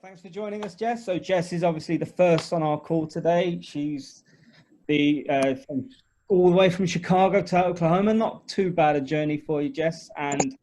Thanks for joining us, Jess. So Jess is obviously the first on our call today. She's from all the way from Chicago to Oklahoma. Not too bad a journey for you, Jess. And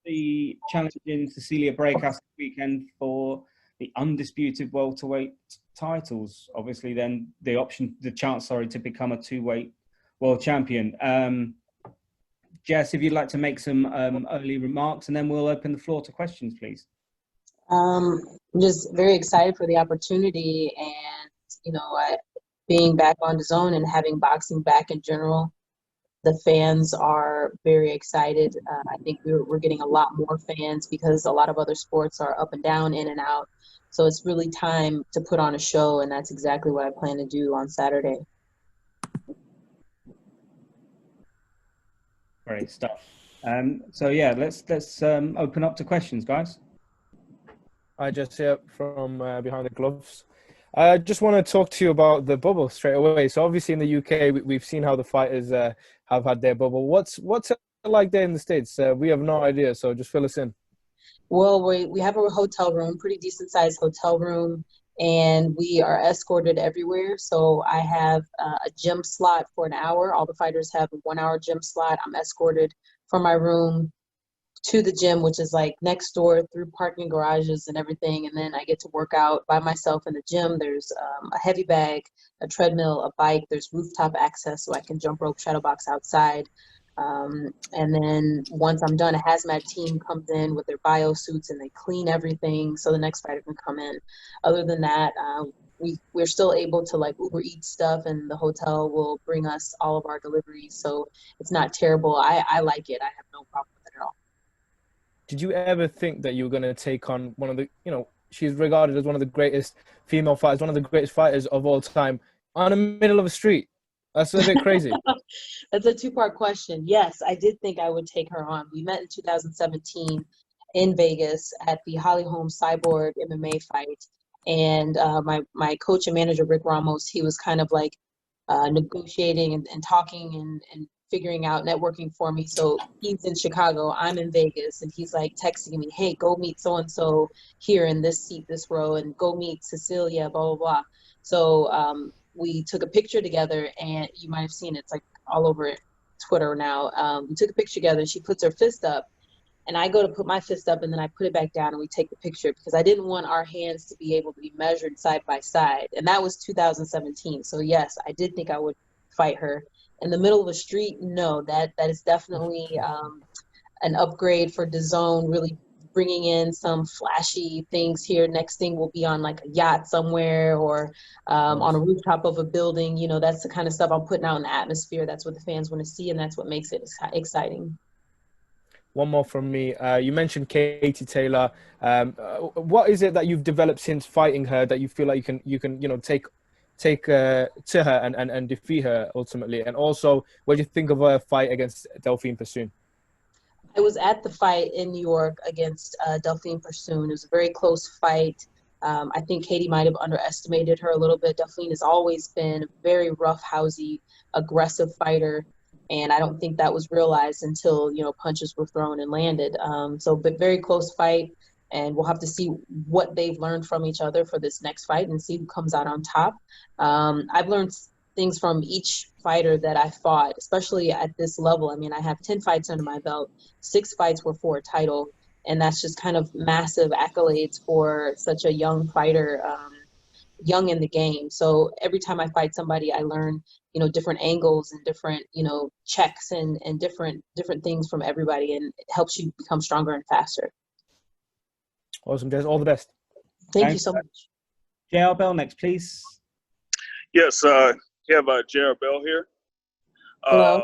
the challenging Cecilia Braekhus this weekend for the undisputed welterweight titles. Obviously, then the chance, to become a two-weight world champion. Jess, if you'd like to make some early remarks, and then we'll open the floor to questions, please. I'm just very excited for the opportunity, and being back on the zone and having boxing back in general. The fans are very excited. I think we're getting a lot more fans because a lot of other sports are up and down, in and out. So it's really time to put on a show, and that's exactly what I plan to do on Saturday. Great stuff. So yeah, let's open up to questions, guys. I just here from behind the gloves. I just want to talk to you about the bubble straight away. So obviously in the UK, we've seen how the fighters have had their bubble. What's it like there in the States? We have no idea, so just fill us in. Well, we have a hotel room, pretty decent sized hotel room, and we are escorted everywhere. So I have a gym slot for an hour. All the fighters have a 1 hour gym slot. I'm escorted from my room to the gym, which is like next door, through parking garages and everything. And then I get to work out by myself in the gym. There's a heavy bag, a treadmill, a bike. There's rooftop access so I can jump rope, shadow box outside. And then once I'm done, a hazmat team comes in with their bio suits and they clean everything so the next fighter can come in. Other than that, we're still able to like Uber Eats stuff, and the hotel will bring us all of our deliveries. So it's not terrible. I like it. I have no problem with it at all. Did you ever think that you were going to take on one of the, she's regarded as one of the greatest female fighters, one of the greatest fighters of all time, on the middle of a street? That's a bit crazy. That's a two-part question. Yes, I did think I would take her on. We met in 2017 in Vegas at the Holly Holmes Cyborg MMA fight. And my coach and manager, Rick Ramos, he was kind of like negotiating and talking and figuring out networking for me. So he's in Chicago, I'm in Vegas, and he's like texting me, hey, go meet so-and-so here in this seat, this row, and go meet Cecilia, blah, blah, blah. So we took a picture together, and you might have seen it. It's like all over Twitter now. We took a picture together, and she puts her fist up, and I go to put my fist up, and then I put it back down, and we take the picture because I didn't want our hands to be able to be measured side by side. And that was 2017. So yes, I did think I would fight her. In the middle of the street, no, that is definitely an upgrade for DAZN, really bringing in some flashy things here. Next thing will be on like a yacht somewhere or on a rooftop of a building. That's the kind of stuff I'm putting out in the atmosphere. That's what the fans want to see, and that's what makes it exciting. One more from me. You mentioned Katie Taylor. What is it that you've developed since fighting her that you feel like you can take to her and defeat her ultimately? And also, what do you think of a fight against Delphine Persoon? I was at the fight in New York against Delphine Persoon. It was a very close fight. I think Katie might have underestimated her a little bit. Delphine has always been a very roughhousey, aggressive fighter, and I don't think that was realized until punches were thrown and landed. But very close fight. And we'll have to see what they've learned from each other for this next fight and see who comes out on top. I've learned things from each fighter that I fought, especially at this level. I mean, I have 10 fights under my belt. 6 fights were for a title. And that's just kind of massive accolades for such a young fighter, young in the game. So every time I fight somebody, I learn, different angles and different, checks and different things from everybody. And it helps you become stronger and faster. Awesome, Jess. All the best. Thank you so much. JR Bell next, please. Yes, we have JR Bell here. Hello.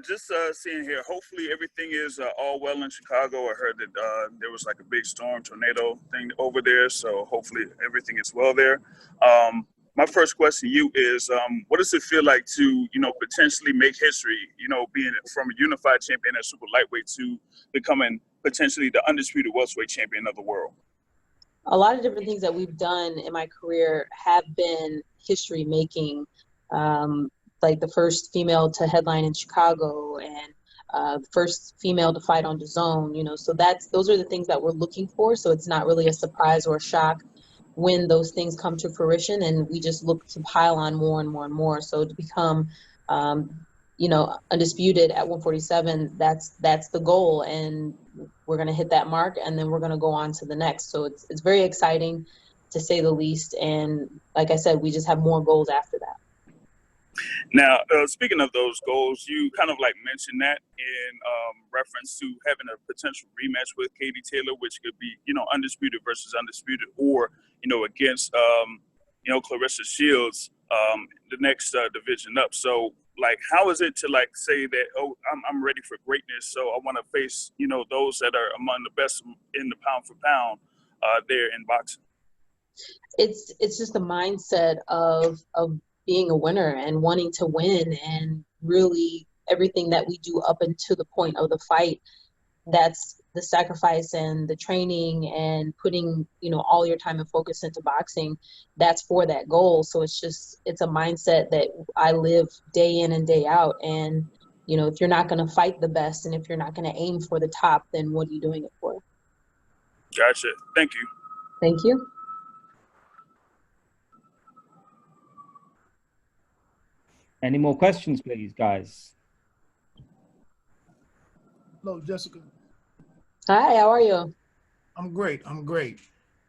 Just seeing here, hopefully everything is all well in Chicago. I heard that there was like a big storm, tornado thing over there, so hopefully everything is well there. My first question to you is, what does it feel like to, potentially make history, being from a unified champion at super lightweight to becoming potentially the undisputed welterweight champion of the world? A lot of different things that we've done in my career have been history making, like the first female to headline in Chicago and first female to fight on DAZN, you know, so those are the things that we're looking for. So it's not really a surprise or a shock when those things come to fruition, and we just look to pile on more and more and more. So to become, you know, undisputed at 147, that's the goal, and we're going to hit that mark, and then we're going to go on to the next. So it's very exciting, to say the least. And like I said, we just have more goals after that. Now, speaking of those goals, you kind of like mentioned that in reference to having a potential rematch with Katie Taylor, which could be, you know, undisputed versus undisputed, or, you know, against, you know, Clarissa Shields, the next division up. So, like, how is it to like say that, oh, I'm ready for greatness, so I want to face, you know, those that are among the best in the pound for pound there in boxing? It's just a mindset of being a winner and wanting to win, and really everything that we do up until the point of the fight, that's the sacrifice and the training and putting, you know, all your time and focus into boxing, that's for that goal. So it's a mindset that I live day in and day out. And, you know, if you're not going to fight the best, and if you're not going to aim for the top, then what are you doing it for? Gotcha. Thank you. Thank you. Any more questions, please, guys? Hello, Jessica. Hi, how are you? I'm great. I'm great.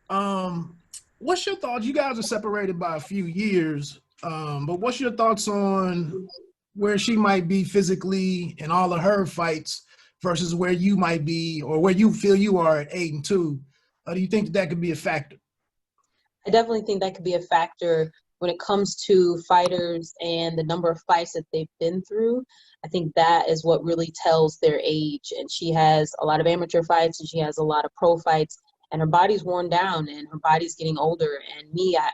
What's your thoughts? You guys are separated by a few years, but what's your thoughts on where she might be physically in all of her fights versus where you might be, or where you feel you are at 8-2? Do you think that could be a factor? I definitely think that could be a factor when it comes to fighters and the number of fights that they've been through. I think that is what really tells their age. And she has a lot of amateur fights, and she has a lot of pro fights, and her body's worn down, and her body's getting older. And me, I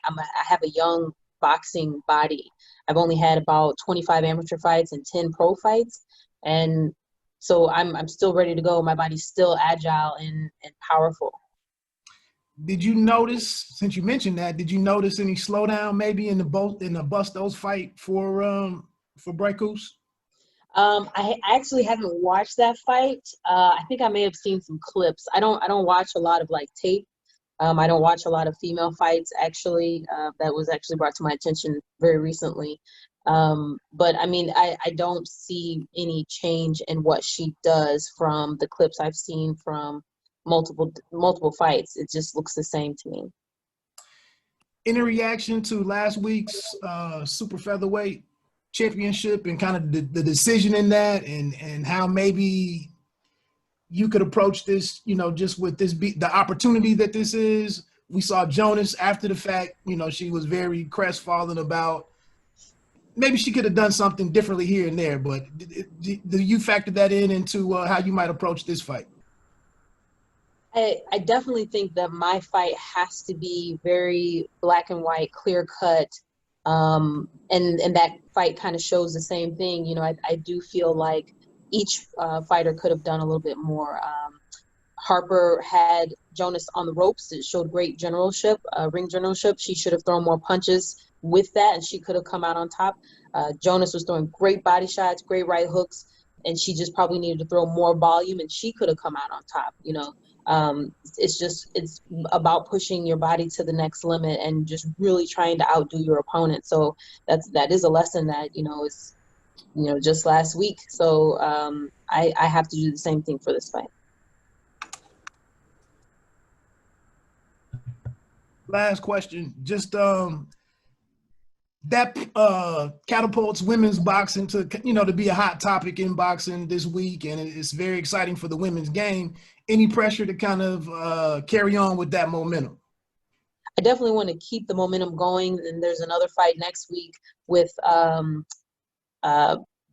have a young boxing body. I've only had about 25 amateur fights and 10 pro fights. And so I'm still ready to go. My body's still agile and powerful. Did you notice, since you mentioned that, did you notice any slowdown maybe in the Bustos fight for Braekhus? I actually haven't watched that fight. I think I may have seen some clips. I don't watch a lot of like tape. I don't watch a lot of female fights actually. That was actually brought to my attention very recently. But I mean, I don't see any change in what she does from the clips I've seen from multiple fights. It just looks the same to me. Any reaction to last week's super featherweight championship and kind of the decision in that, and how maybe you could approach this, you know, just with this the opportunity that this is? We saw Jonas after the fact, you know, she was very crestfallen about maybe she could have done something differently here and there, but do you factor that into how you might approach this fight? I definitely think that my fight has to be very black and white, clear cut. And that fight kind of shows the same thing. You know, I do feel like each fighter could have done a little bit more. Harper had Jonas on the ropes. It showed great generalship, ring generalship. She should have thrown more punches with that, and she could have come out on top. Jonas was throwing great body shots, great right hooks, and she just probably needed to throw more volume, and she could have come out on top, you know. It's about pushing your body to the next limit and just really trying to outdo your opponent. So that is a lesson that, you know, is, you know, just last week. So I have to do the same thing for this fight. Last question, just that catapults women's boxing to, you know, to be a hot topic in boxing this week, and it's very exciting for the women's game. Any pressure to kind of carry on with that momentum? I definitely want to keep the momentum going. And there's another fight next week with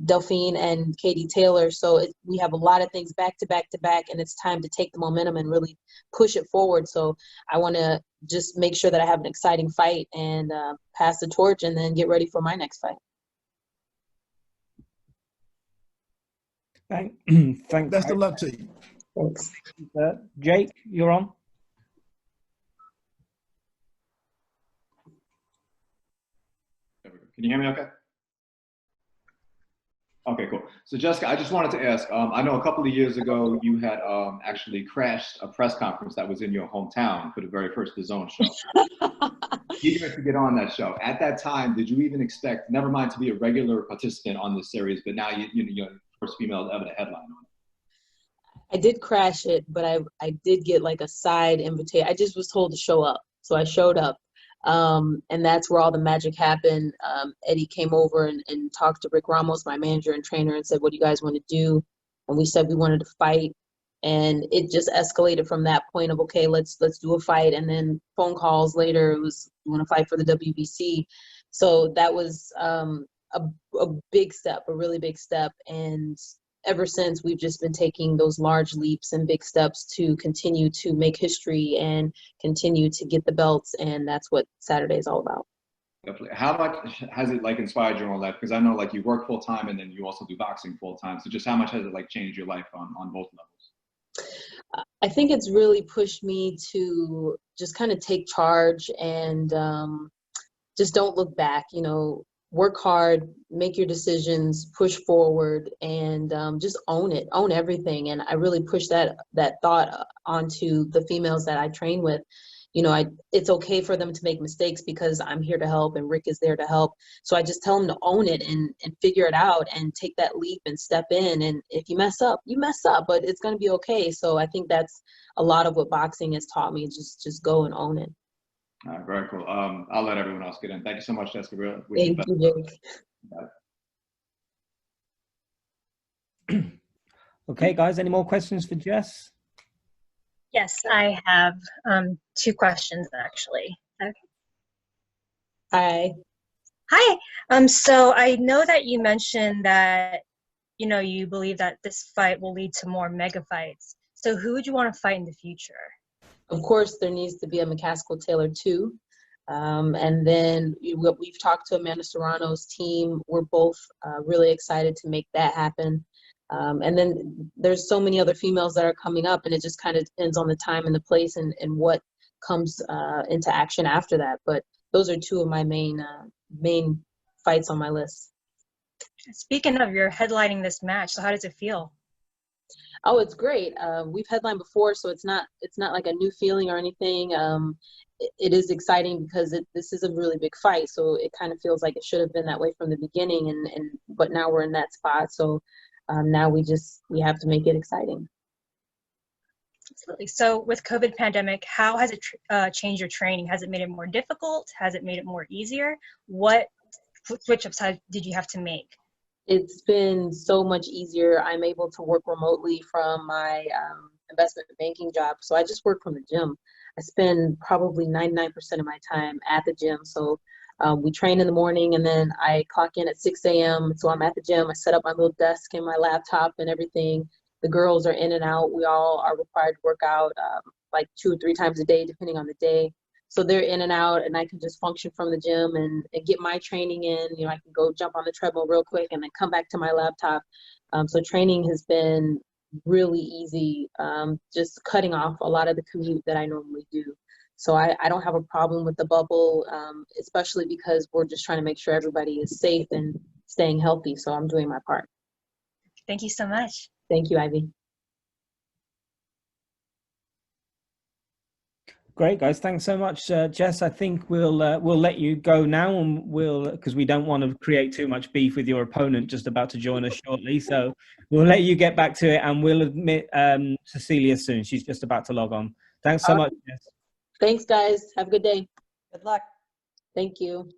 Delphine and Katie Taylor. So we have a lot of things back to back to back, and it's time to take the momentum and really push it forward. So I want to just make sure that I have an exciting fight and pass the torch, and then get ready for my next fight. Thanks. Best of luck to you. Thanks. Jake, you're on. Can you hear me okay? Okay, cool. So Jessica, I just wanted to ask, I know a couple of years ago you had actually crashed a press conference that was in your hometown for the very first DAZN show. Eager to get on that show. At that time, did you even expect, never mind to be a regular participant on this series, but now you're the first female ever to headline on it? I did crash it, but I did get like a side invitation. I just was told to show up. So I showed up. And that's where all the magic happened. Eddie came over and talked to Rick Ramos, my manager and trainer, and said, what do you guys want to do? And we said we wanted to fight. And it just escalated from that point of, okay, let's do a fight. And then phone calls later, it was, we want to fight for the WBC. So that was a big step, a really big step. And ever since, we've just been taking those large leaps and big steps to continue to make history and continue to get the belts. And that's what Saturday is all about. Definitely. How much has it like inspired your own life? Because I know like you work full time and then you also do boxing full time. So just how much has it like changed your life on both levels? I think it's really pushed me to just kind of take charge and just don't look back, you know, work hard, make your decisions, push forward, and just own it, own everything. And I really push that thought onto the females that I train with. You know, it's okay for them to make mistakes because I'm here to help and Rick is there to help. So I just tell them to own it and figure it out and take that leap and step in. And if you mess up, you mess up, but it's going to be okay. So I think that's a lot of what boxing has taught me, just go and own it. All right, very cool. I'll let everyone else get in. Thank you so much, Jessica. Thank you, Jake. Okay, guys, any more questions for Jess? Yes, I have 2 questions actually. Okay. Hi. Hi. So I know that you mentioned that, you know, you believe that this fight will lead to more mega fights. So who would you want to fight in the future? Of course, there needs to be a Mccaskill Taylor too. And then we've talked to Amanda Serrano's team. We're both really excited to make that happen. And then there's so many other females that are coming up, and it just kind of depends on the time and the place and what comes into action after that. But those are 2 of my main fights on my list. Speaking of, you're headlining this match, so how does it feel? Oh, it's great. We've headlined before, so it's not like a new feeling or anything. It is exciting because this is a really big fight, so it kind of feels like it should have been that way from the beginning, but now we're in that spot. So now we have to make it exciting. Absolutely. So with COVID pandemic, how has it changed your training? Has it made it more difficult? Has it made it more easier? What switch-ups did you have to make? It's been so much easier. I'm able to work remotely from my investment banking job. So I just work from the gym. I spend probably 99% of my time at the gym. So we train in the morning and then I clock in at 6 a.m. So I'm at the gym. I set up my little desk and my laptop and everything. The girls are in and out. We all are required to work out like 2 or 3 times a day, depending on the day. So they're in and out, and I can just function from the gym and get my training in. You know, I can go jump on the treadmill real quick and then come back to my laptop. So training has been really easy, just cutting off a lot of the commute that I normally do. So I don't have a problem with the bubble, especially because we're just trying to make sure everybody is safe and staying healthy. So I'm doing my part. Thank you so much. Thank you, Ivy. Great, guys. Thanks so much, Jess. I think we'll let you go now, and because we don't want to create too much beef with your opponent just about to join us shortly. So we'll let you get back to it, and we'll admit Cecilia soon. She's just about to log on. Thanks so much, Jess. Thanks, guys. Have a good day. Good luck. Thank you.